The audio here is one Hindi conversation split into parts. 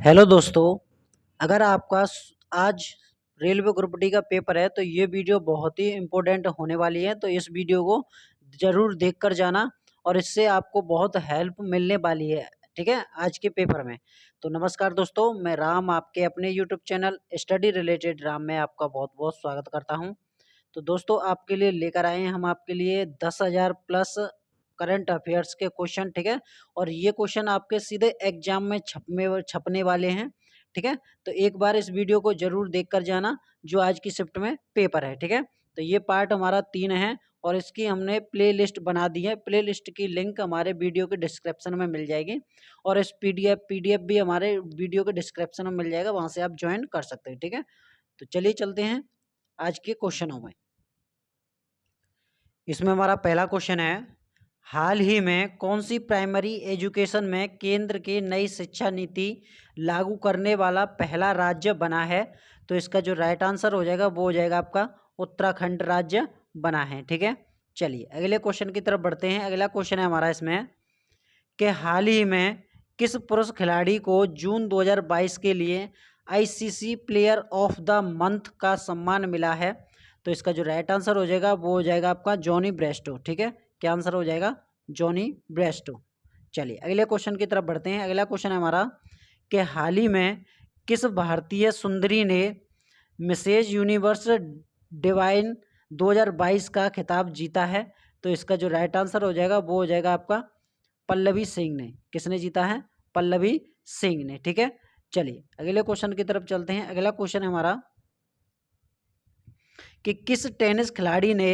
हेलो दोस्तों, अगर आपका आज रेलवे ग्रुप डी का पेपर है तो ये वीडियो बहुत ही इम्पोर्टेंट होने वाली है। तो इस वीडियो को ज़रूर देखकर जाना और इससे आपको बहुत हेल्प मिलने वाली है। ठीक है, आज के पेपर में। तो नमस्कार दोस्तों, मैं राम आपके अपने YouTube channel study related Ram में आपका बहुत बहुत स्वागत करता हूँ। तो दोस्तों, आपके लिए लेकर आए हैं हम आपके लिए 10,000 प्लस करंट अफेयर्स के क्वेश्चन। ठीक है, और ये क्वेश्चन आपके सीधे एग्जाम में छपने वाले हैं। ठीक है, तो एक बार इस वीडियो को जरूर देख कर जाना जो आज की शिफ्ट में पेपर है। ठीक है, तो ये पार्ट हमारा 3 है और इसकी हमने प्ले लिस्ट बना दी है। प्ले लिस्ट की लिंक हमारे वीडियो के डिस्क्रिप्शन में मिल जाएगी और इस पीडीएफ भी हमारे वीडियो के डिस्क्रिप्शन में मिल जाएगा, वहां से आप ज्वाइन कर सकते हैं। ठीक है, तो चलिए चलते हैं आज के क्वेश्चनों में। इसमें हमारा पहला क्वेश्चन है, हाल ही में कौन सी प्राइमरी एजुकेशन में केंद्र की नई शिक्षा नीति लागू करने वाला पहला राज्य बना है? तो इसका जो राइट आंसर हो जाएगा वो हो जाएगा आपका उत्तराखंड राज्य बना है। ठीक है, चलिए अगले क्वेश्चन की तरफ बढ़ते हैं। अगला क्वेश्चन है हमारा इसमें कि हाल ही में किस पुरुष खिलाड़ी को जून 2022 के लिए ICC player of the month का सम्मान मिला है? तो इसका जो राइट आंसर हो जाएगा वो हो जाएगा आपका जॉनी ब्रेस्टो। ठीक है, क्या आंसर हो जाएगा? Johnny Bairstow. चलिए अगले क्वेश्चन की तरफ बढ़ते हैं। अगला क्वेश्चन है हमारा कि हाल ही में किस भारतीय सुंदरी ने मिसेज यूनिवर्स डिवाइन 2022 का खिताब जीता है? तो इसका जो राइट आंसर हो जाएगा वो हो जाएगा आपका पल्लवी सिंह ने। किसने जीता है? पल्लवी सिंह ने। ठीक है, चलिए अगले क्वेश्चन की तरफ चलते हैं। अगला क्वेश्चन है हमारा कि किस टेनिस खिलाड़ी ने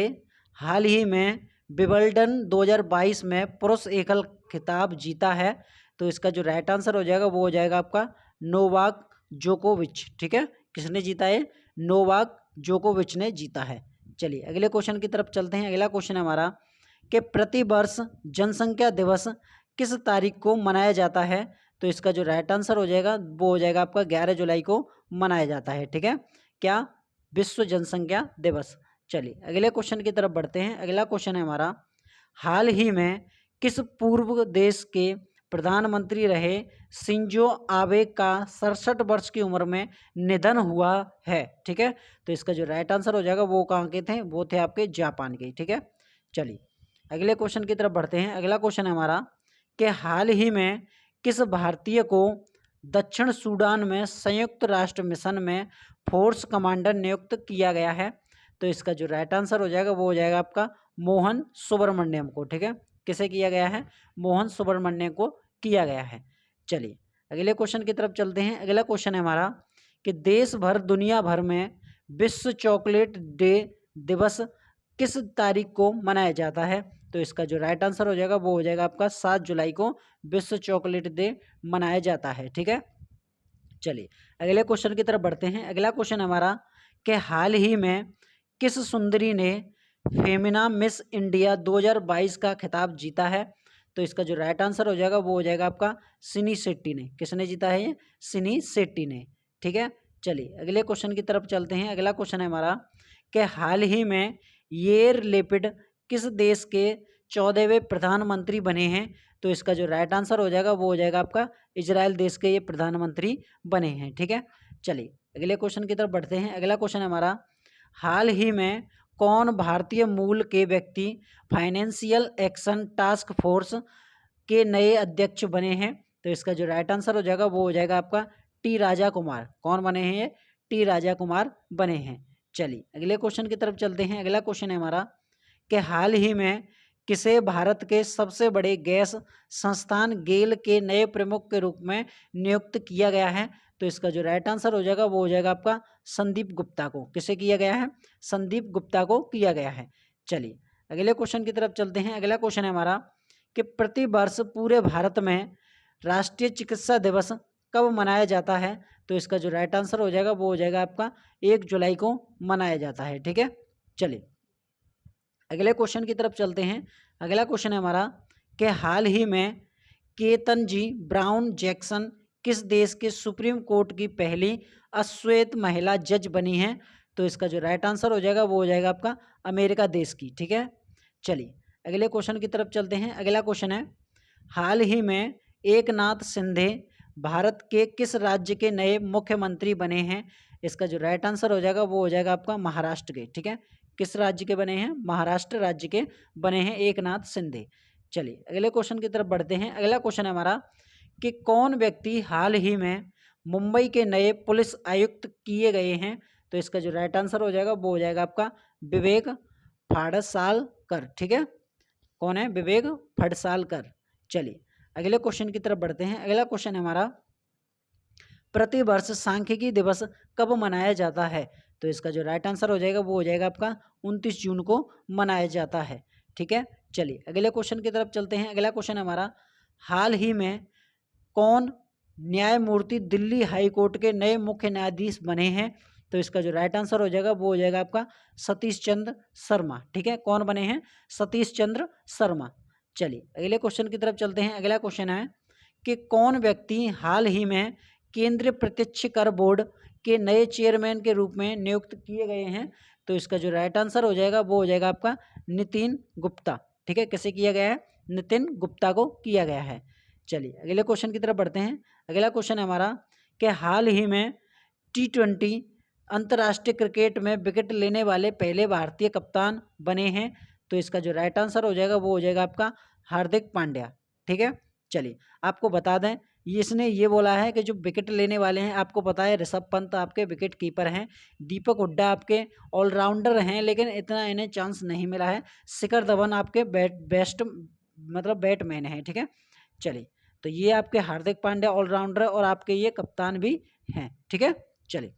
हाल ही में विंबलडन 2022 में पुरुष एकल खिताब जीता है? तो इसका जो राइट आंसर हो जाएगा वो हो जाएगा आपका नोवाक जोकोविच। ठीक है, किसने जीता है? नोवाक जोकोविच ने जीता है। चलिए अगले क्वेश्चन की तरफ चलते हैं। अगला क्वेश्चन है हमारा कि प्रति वर्ष जनसंख्या दिवस किस तारीख को मनाया जाता है? तो इसका जो राइट आंसर हो जाएगा वो हो जाएगा आपका 11 जुलाई को मनाया जाता है। ठीक है, क्या? विश्व जनसंख्या दिवस। चलिए अगले क्वेश्चन की तरफ बढ़ते हैं। अगला क्वेश्चन है हमारा, हाल ही में किस पूर्व देश के प्रधानमंत्री रहे शिंजो आबे का 67 वर्ष की उम्र में निधन हुआ है? ठीक है, तो इसका जो राइट आंसर हो जाएगा वो कहाँ के थे? वो थे आपके जापान के। ठीक है, चलिए अगले क्वेश्चन की तरफ बढ़ते हैं। अगला क्वेश्चन है हमारा कि हाल ही में किस भारतीय को दक्षिण सूडान में संयुक्त राष्ट्र मिशन में फोर्स कमांडर नियुक्त किया गया है? तो इसका जो राइट आंसर हो जाएगा वो हो जाएगा आपका मोहन सुब्रमण्यम को। ठीक है, किसे किया गया है? मोहन सुब्रमण्यम को किया गया है। चलिए अगले क्वेश्चन की तरफ चलते हैं। अगला क्वेश्चन है हमारा कि देश भर दुनिया भर में विश्व चॉकलेट डे दिवस किस तारीख को मनाया जाता है? तो इसका जो राइट आंसर हो जाएगा वो हो जाएगा आपका 7 जुलाई को विश्व चॉकलेट डे मनाया जाता है। ठीक है, चलिए अगले क्वेश्चन की तरफ बढ़ते हैं। अगला क्वेश्चन हमारा कि हाल ही में किस सुंदरी ने फेमिना मिस इंडिया 2022 का खिताब जीता है? तो इसका जो राइट आंसर हो जाएगा वो हो जाएगा आपका सिनी शेट्टी ने। किसने जीता है? ये सिनी शेट्टी ने। ठीक है, चलिए अगले क्वेश्चन की तरफ चलते हैं। अगला क्वेश्चन है हमारा कि हाल ही में येर लेपिड किस देश के 14वें प्रधानमंत्री बने हैं? तो इसका जो राइट आंसर हो जाएगा वो हो जाएगा आपका इजराइल देश के ये प्रधानमंत्री बने हैं। ठीक है, चलिए अगले क्वेश्चन की तरफ बढ़ते हैं। अगला क्वेश्चन है हमारा, हाल ही में कौन भारतीय मूल के व्यक्ति फाइनेंशियल एक्शन टास्क फोर्स के नए अध्यक्ष बने हैं? तो इसका जो राइट आंसर हो जाएगा वो हो जाएगा आपका टी राजा कुमार। कौन बने हैं ये? टी राजा कुमार बने हैं। चलिए अगले क्वेश्चन की तरफ चलते हैं। अगला क्वेश्चन है हमारा कि हाल ही में किसे भारत के सबसे बड़े गैस संस्थान गेल के नए प्रमुख के रूप में नियुक्त किया गया है? तो इसका जो राइट आंसर हो जाएगा वो हो जाएगा आपका संदीप गुप्ता को। किसे किया गया है? संदीप गुप्ता को किया गया है। चलिए अगले क्वेश्चन की तरफ चलते हैं। अगला क्वेश्चन है हमारा कि प्रति वर्ष पूरे भारत में राष्ट्रीय चिकित्सा दिवस कब मनाया जाता है? तो इसका जो राइट आंसर हो जाएगा वो हो जाएगा आपका 1 जुलाई को मनाया जाता है। ठीक है, चलिए अगले क्वेश्चन की तरफ चलते हैं। अगला क्वेश्चन है हमारा कि हाल ही में केतनजी ब्राउन जैक्सन किस देश के सुप्रीम कोर्ट की पहली अश्वेत महिला जज बनी है? तो इसका जो राइट आंसर हो जाएगा वो हो जाएगा आपका अमेरिका देश की। ठीक है, चलिए अगले क्वेश्चन की तरफ चलते हैं। अगला क्वेश्चन है, हाल ही में एकनाथ शिंदे भारत के किस राज्य के नए मुख्यमंत्री बने हैं? इसका जो राइट आंसर हो जाएगा वो हो जाएगा आपका महाराष्ट्र के। ठीक है, किस राज्य के बने हैं? महाराष्ट्र राज्य के बने हैं एकनाथ शिंदे। चलिए अगले क्वेश्चन की तरफ बढ़ते हैं। अगला क्वेश्चन है हमारा कि कौन व्यक्ति हाल ही में मुंबई के नए पुलिस आयुक्त किए गए हैं? तो इसका जो राइट आंसर हो जाएगा वो हो जाएगा आपका विवेक फडसालकर। ठीक है, कौन है? विवेक फडसालकर। चलिए अगले क्वेश्चन की तरफ बढ़ते हैं। अगला क्वेश्चन है हमारा प्रतिवर्ष सांख्यिकी दिवस कब मनाया जाता है? तो इसका जो राइट आंसर हो जाएगा वो हो जाएगा आपका 29 जून को मनाया जाता है। ठीक है, चलिए अगले क्वेश्चन की तरफ चलते हैं। अगला क्वेश्चन है हमारा हाल ही में कौन न्यायमूर्ति दिल्ली हाई कोर्ट के नए मुख्य न्यायाधीश बने हैं? तो इसका जो राइट आंसर हो जाएगा वो हो जाएगा आपका सतीश चंद्र शर्मा। ठीक है, कौन बने हैं? सतीश चंद्र शर्मा। चलिए अगले क्वेश्चन की तरफ चलते हैं। अगला क्वेश्चन है कि कौन व्यक्ति हाल ही में केंद्रीय प्रत्यक्ष कर बोर्ड के नए चेयरमैन के रूप में नियुक्त किए गए हैं? तो इसका जो राइट आंसर हो जाएगा वो हो जाएगा आपका नितिन गुप्ता। ठीक है, किसे किया गया है? नितिन गुप्ता को किया गया है। चलिए अगले क्वेश्चन की तरफ बढ़ते हैं। अगला क्वेश्चन है हमारा कि हाल ही में T20 अंतर्राष्ट्रीय क्रिकेट में विकेट लेने वाले पहले भारतीय कप्तान बने हैं? तो इसका जो राइट आंसर हो जाएगा वो हो जाएगा आपका हार्दिक पांड्या। ठीक है, चलिए आपको बता दें इसने ये बोला है कि जो विकेट लेने वाले हैं, आपको पता है ऋषभ पंत आपके विकेट कीपर हैं, दीपक हुड्डा आपके ऑलराउंडर हैं, लेकिन इतना इन्हें चांस नहीं मिला है। शिखर धवन आपके बेस्ट मतलब बैटमैन है। ठीक है, चलिए तो ये आपके हार्दिक पांड्या ऑलराउंडर और आपके ये कप्तान भी हैं। ठीक है, चलिए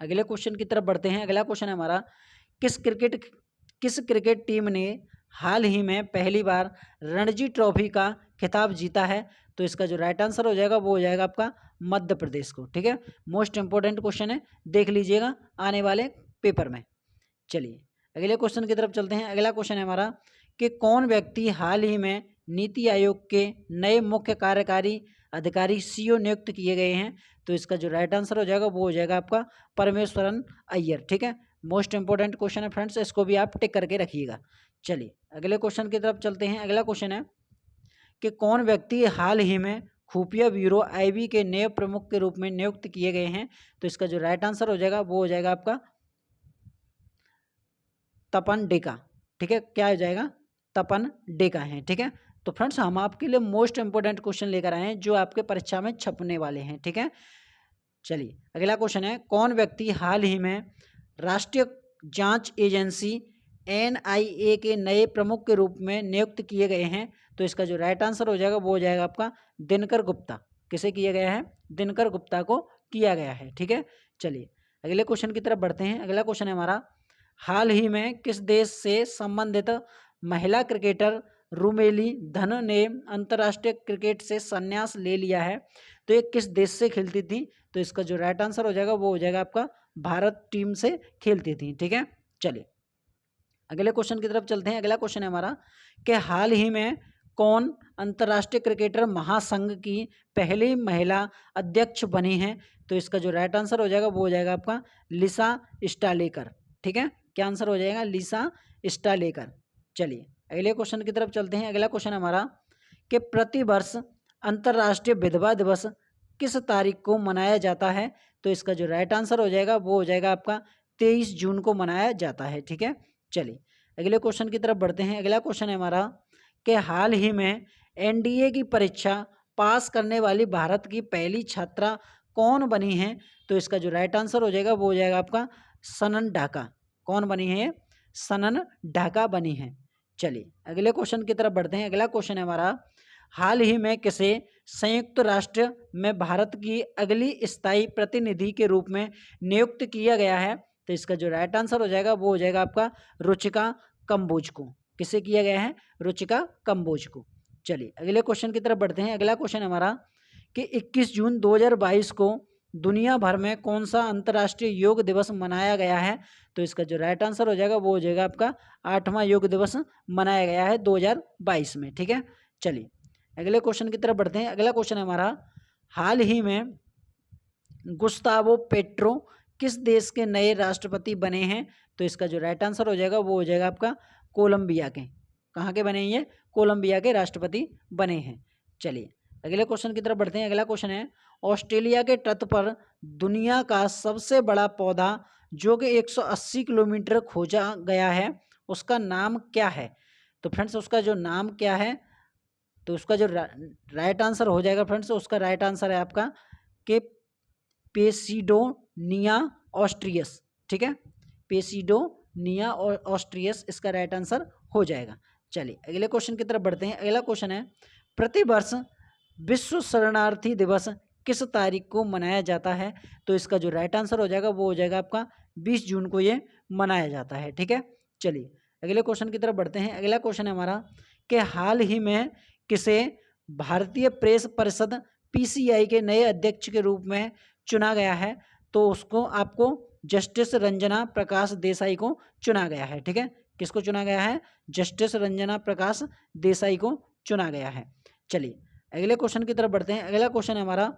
अगले क्वेश्चन की तरफ बढ़ते हैं। अगला क्वेश्चन है हमारा किस क्रिकेट टीम ने हाल ही में पहली बार रणजी ट्रॉफी का खिताब जीता है? तो इसका जो राइट आंसर हो जाएगा वो हो जाएगा आपका मध्य प्रदेश को। ठीक है, मोस्ट इंपॉर्टेंट क्वेश्चन है, देख लीजिएगा आने वाले पेपर में। चलिए अगले क्वेश्चन की तरफ चलते हैं। अगला क्वेश्चन है हमारा कि कौन व्यक्ति हाल ही में नीति आयोग के नए मुख्य कार्यकारी अधिकारी CEO नियुक्त किए गए हैं? तो इसका जो राइट आंसर हो जाएगा वो हो जाएगा आपका परमेश्वरन अय्यर। ठीक है, मोस्ट इंपॉर्टेंट क्वेश्चन है फ्रेंड्स, इसको भी आप टिक करके रखिएगा। चलिए अगले क्वेश्चन की तरफ चलते हैं। अगला क्वेश्चन है कि कौन व्यक्ति हाल ही में खुफिया ब्यूरो IB के नए प्रमुख के रूप में नियुक्त किए गए हैं? तो इसका जो राइट आंसर हो जाएगा वो हो जाएगा आपका तपन डेका। ठीक है, क्या हो जाएगा? तपन डेका है। ठीक है, तो फ्रेंड्स हम आपके लिए मोस्ट इंपोर्टेंट क्वेश्चन लेकर आए हैं जो आपके परीक्षा में छपने वाले हैं। ठीक है, चलिए अगला क्वेश्चन है कौन व्यक्ति हाल ही में राष्ट्रीय जांच एजेंसी NIA के नए प्रमुख के रूप में नियुक्त किए गए हैं? तो इसका जो राइट आंसर हो जाएगा वो हो जाएगा आपका दिनकर गुप्ता। किसे किया गया है? दिनकर गुप्ता को किया गया है। ठीक है, चलिए अगले क्वेश्चन की तरफ बढ़ते हैं। अगला क्वेश्चन है हमारा हाल ही में किस देश से संबंधित महिला क्रिकेटर रूमेली धन ने अंतर्राष्ट्रीय क्रिकेट से संन्यास ले लिया है? तो ये किस देश से खेलती थी? तो इसका जो राइट आंसर हो जाएगा वो हो जाएगा आपका भारत टीम से खेलती थी। ठीक है, चलिए अगले क्वेश्चन की तरफ चलते हैं। अगला क्वेश्चन है हमारा कि हाल ही में कौन अंतर्राष्ट्रीय क्रिकेटर महासंघ की पहली महिला अध्यक्ष बनी है? तो इसका जो राइट आंसर हो जाएगा वो हो जाएगा आपका लिसा स्टालेकर। ठीक है, क्या आंसर हो जाएगा? लिसा स्टालेकर। चलिए अगले क्वेश्चन की तरफ चलते हैं। अगला क्वेश्चन हमारा कि प्रतिवर्ष अंतर्राष्ट्रीय विधवा दिवस किस तारीख को मनाया जाता है? तो इसका जो राइट आंसर हो जाएगा वो हो जाएगा आपका 23 जून को मनाया जाता है। ठीक है, चलिए अगले क्वेश्चन की तरफ बढ़ते हैं। अगला क्वेश्चन है हमारा कि हाल ही में NDA की परीक्षा पास करने वाली भारत की पहली छात्रा कौन बनी है? तो इसका जो राइट आंसर हो जाएगा वो हो जाएगा आपका सनन ढाका। कौन बनी है? सनन ढाका बनी है। चलिए अगले क्वेश्चन की तरफ बढ़ते हैं। अगला क्वेश्चन है हमारा हाल ही में किसे संयुक्त राष्ट्र में भारत की अगली स्थायी प्रतिनिधि के रूप में नियुक्त किया गया है? तो इसका जो राइट आंसर हो जाएगा वो हो जाएगा आपका रुचिका कंबोज को। किसे किया गया है? रुचिका कंबोज को। चलिए अगले क्वेश्चन की तरफ बढ़ते हैं। अगला क्वेश्चन हमारा कि 21 जून 2022 को दुनिया भर में कौन सा अंतर्राष्ट्रीय योग दिवस मनाया गया है? तो इसका जो राइट आंसर हो जाएगा वो हो जाएगा आपका 8वां योग दिवस मनाया गया है 2022 में। ठीक है, चलिए अगले क्वेश्चन की तरफ बढ़ते हैं। अगला क्वेश्चन है हमारा हाल ही में गुस्तावो पेट्रो किस देश के नए राष्ट्रपति बने हैं? तो इसका जो राइट आंसर हो जाएगा वो हो जाएगा आपका कोलंबिया के। कहाँ के बने हैं ये? कोलंबिया के राष्ट्रपति बने हैं। चलिए अगले क्वेश्चन की तरफ बढ़ते हैं। अगला क्वेश्चन है, ऑस्ट्रेलिया के तट पर दुनिया का सबसे बड़ा पौधा जो कि 180 किलोमीटर खोजा गया है, उसका नाम क्या है? तो फ्रेंड्स उसका जो नाम क्या है, तो उसका जो राइट आंसर हो जाएगा फ्रेंड्स, उसका राइट आंसर है आपका कि पेसिडोनिया ऑस्ट्रियस। ठीक है, पेसिडोनिया ऑस्ट्रियस इसका राइट आंसर हो जाएगा। चलिए अगले क्वेश्चन की तरफ बढ़ते हैं। अगला क्वेश्चन है, प्रतिवर्ष विश्व शरणार्थी दिवस किस तारीख को मनाया जाता है? तो इसका जो राइट आंसर हो जाएगा वो हो जाएगा आपका 20 जून को ये मनाया जाता है। ठीक है, चलिए अगले क्वेश्चन की तरफ बढ़ते हैं। अगला क्वेश्चन है हमारा कि हाल ही में किसे भारतीय प्रेस परिषद पीसीआई के नए अध्यक्ष के रूप में चुना गया है? तो उसको आपको जस्टिस रंजना प्रकाश देसाई को चुना गया है। ठीक है, किसको चुना गया है? जस्टिस रंजना प्रकाश देसाई को चुना गया है। चलिए अगले क्वेश्चन की तरफ बढ़ते हैं। अगला क्वेश्चन है हमारा,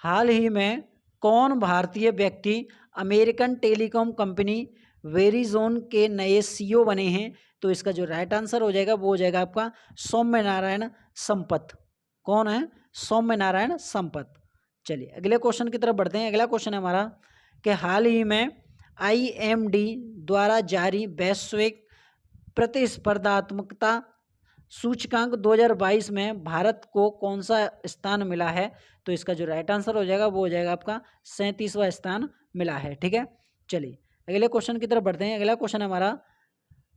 हाल ही में कौन भारतीय व्यक्ति अमेरिकन टेलीकॉम कंपनी वेरिजोन के नए सीईओ बने हैं? तो इसका जो राइट आंसर हो जाएगा वो हो जाएगा आपका सौम्य नारायण संपत। कौन है? सौम्य नारायण संपत। चलिए अगले क्वेश्चन की तरफ बढ़ते हैं। अगला क्वेश्चन है हमारा कि हाल ही में आईएमडी द्वारा जारी वैश्विक प्रतिस्पर्धात्मकता सूचकांक 2022 में भारत को कौन सा स्थान मिला है? तो इसका जो राइट आंसर हो जाएगा वो हो जाएगा आपका 37वां स्थान मिला है। ठीक है, चलिए अगले क्वेश्चन की तरफ बढ़ते हैं। अगला क्वेश्चन है हमारा,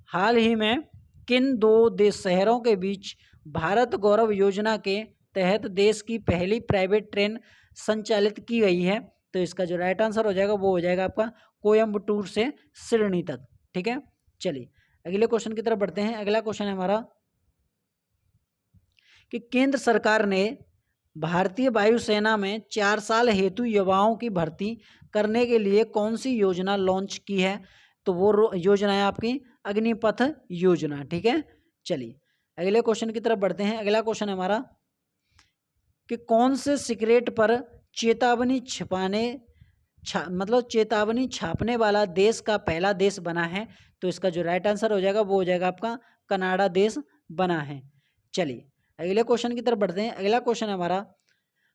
हाल ही में किन दो शहरों के बीच भारत गौरव योजना के तहत देश की पहली प्राइवेट ट्रेन संचालित की गई है? तो इसका जो राइट आंसर हो जाएगा वो हो जाएगा आपका कोयम्बटूर से सिडनी तक। ठीक है, चलिए अगले क्वेश्चन की तरफ बढ़ते हैं। अगला क्वेश्चन है हमारा कि केंद्र सरकार ने भारतीय वायुसेना में 4 साल हेतु युवाओं की भर्ती करने के लिए कौन सी योजना लॉन्च की है? तो वो योजना है आपकी अग्निपथ योजना। ठीक है, चलिए अगले क्वेश्चन की तरफ बढ़ते हैं। अगला क्वेश्चन है हमारा कि कौन से सिगरेट पर चेतावनी चेतावनी छापने वाला देश का पहला देश बना है? तो इसका जो राइट आंसर हो जाएगा वो हो जाएगा आपका कनाडा देश बना है। चलिए अगले क्वेश्चन की तरफ बढ़ते हैं। अगला क्वेश्चन है हमारा,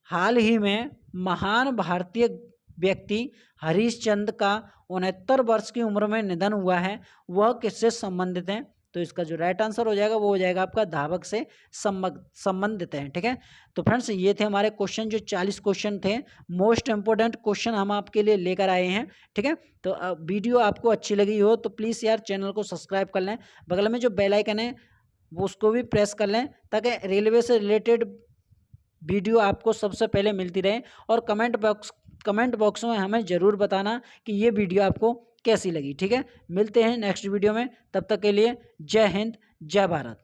हाल ही में महान भारतीय व्यक्ति हरीश चंद्र का 69 वर्ष की उम्र में निधन हुआ है, वह किससे संबंधित है? तो इसका जो राइट आंसर हो जाएगा वो हो जाएगा आपका धावक से संबंधित है। ठीक है, तो फ्रेंड्स ये थे हमारे क्वेश्चन, जो 40 क्वेश्चन थे, मोस्ट इंपोर्टेंट क्वेश्चन हम आपके लिए लेकर आए हैं। ठीक है, तो वीडियो आपको अच्छी लगी हो तो प्लीज़ यार चैनल को सब्सक्राइब कर लें, बगल में जो बेल आइकन है वो उसको भी प्रेस कर लें ताकि रेलवे से रिलेटेड वीडियो आपको सबसे पहले मिलती रहे। और कमेंट बॉक्स में हमें ज़रूर बताना कि ये वीडियो आपको कैसी लगी। ठीक है, मिलते हैं नेक्स्ट वीडियो में, तब तक के लिए जय हिंद जय भारत।